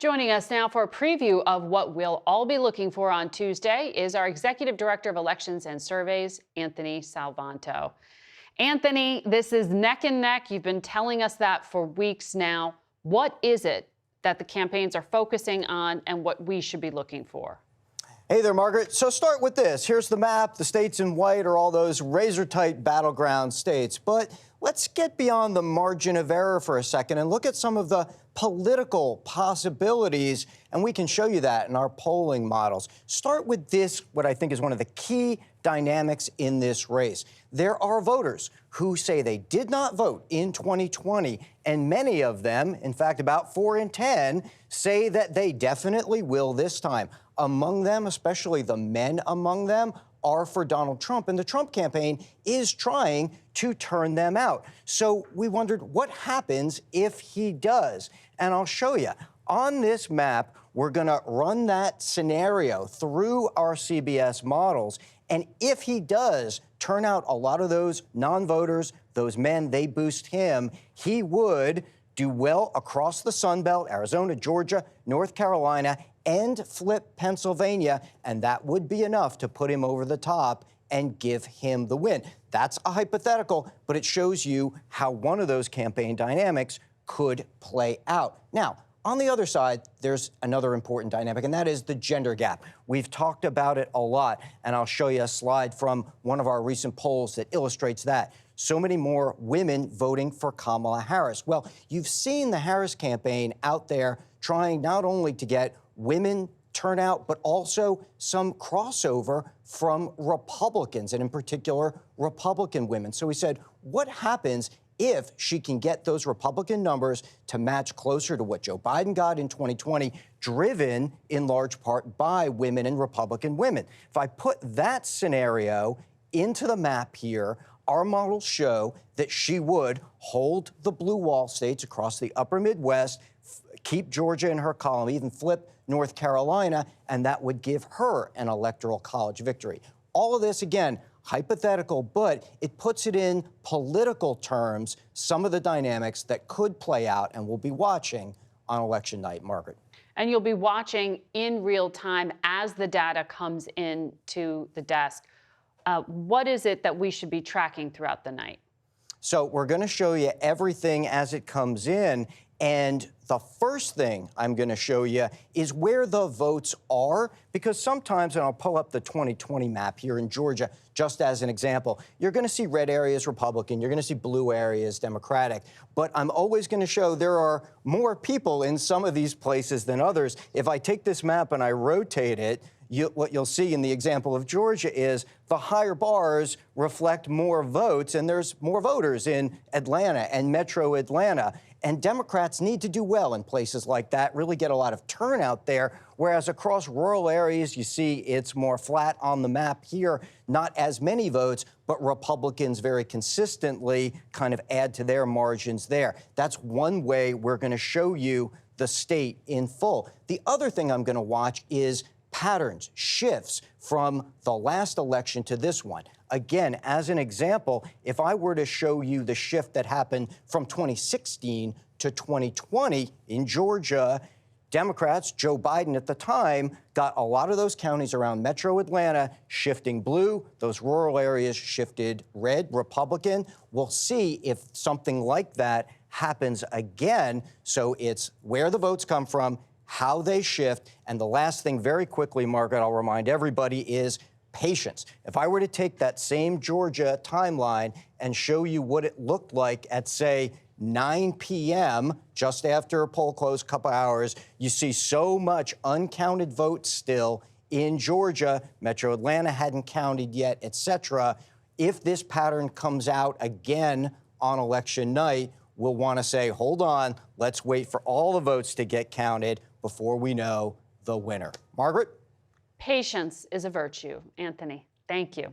Joining us now for a preview of what we'll all be looking for on Tuesday is our Executive Director of Elections and Surveys, Anthony Salvanto. Anthony, this is neck and neck. You've been telling us that for weeks now. What is it that the campaigns are focusing on and what we should be looking for? Hey there, Margaret. So start with this. Here's the map. The states in white are all those razor-tight battleground states. But let's get beyond the margin of error for a second and look at some of the political possibilities, and we can show you that in our polling models. Start with this, what I think is one of the key dynamics in this race. There are voters who say they did not vote in 2020, and many of them, in fact, about 4 in 10, say that they definitely will this time. Among them, especially the men among them, are for Donald Trump, and the Trump campaign is trying to turn them out. So we wondered what happens if he does, and I'll show you. On this map, we're going to run that scenario through our CBS models, and if he does turn out a lot of those non-voters, those men, they boost him, he would do well across the Sun Belt, Arizona, Georgia, North Carolina, and flip Pennsylvania, and that would be enough to put him over the top and give him the win. That's a hypothetical, but it shows you how one of those campaign dynamics could play out. Now, on the other side, there's another important dynamic, and that is the gender gap. We've talked about it a lot, and I'll show you a slide from one of our recent polls that illustrates that. So many more women voting for Kamala Harris. Well, you've seen the Harris campaign out there trying not only to get women turnout, but also some crossover from Republicans, and in particular, Republican women. So we said, what happens if she can get those Republican numbers to match closer to what Joe Biden got in 2020, driven in large part by women and Republican women? If I put that scenario into the map here, our models show that she would hold the blue wall states across the upper Midwest, keep Georgia in her column, even flip North Carolina, and that would give her an electoral college victory. All of this, again, hypothetical, but it puts it in political terms, some of the dynamics that could play out, and we'll be watching on election night, Margaret. And you'll be watching in real time as the data comes in to the desk. What is it that we should be tracking throughout the night? So we're going to show you everything as it comes in. And the first thing I'm going to show you is where the votes are, because sometimes, and I'll pull up the 2020 map here in Georgia, just as an example, you're going to see red areas Republican, you're going to see blue areas Democratic, but I'm always going to show there are more people in some of these places than others. If I take this map and I rotate it, what you'll see in the example of Georgia is the higher bars reflect more votes, and there's more voters in Atlanta and Metro Atlanta. And Democrats need to do well in places like that, really get a lot of turnout there, whereas across rural areas, you see it's more flat on the map here, not as many votes, but Republicans very consistently kind of add to their margins there. That's one way we're going to show you the state in full. The other thing I'm going to watch is patterns, shifts from the last election to this one. Again, as an example, if I were to show you the shift that happened from 2016 to 2020 in Georgia, Democrats, Joe Biden at the time, got a lot of those counties around Metro Atlanta shifting blue. Those rural areas shifted red, Republican. We'll see if something like that happens again. So it's where the votes come from, how they shift. And the last thing, very quickly, Margaret, I'll remind everybody, is patience. If I were to take that same Georgia timeline and show you what it looked like at, say, 9 p.m., just after a poll closed, a couple hours, you see so much uncounted votes still in Georgia. Metro Atlanta hadn't counted yet, et cetera. If this pattern comes out again on election night, we'll want to say, hold on, let's wait for all the votes to get counted before we know the winner. Margaret? Patience is a virtue. Anthony, thank you.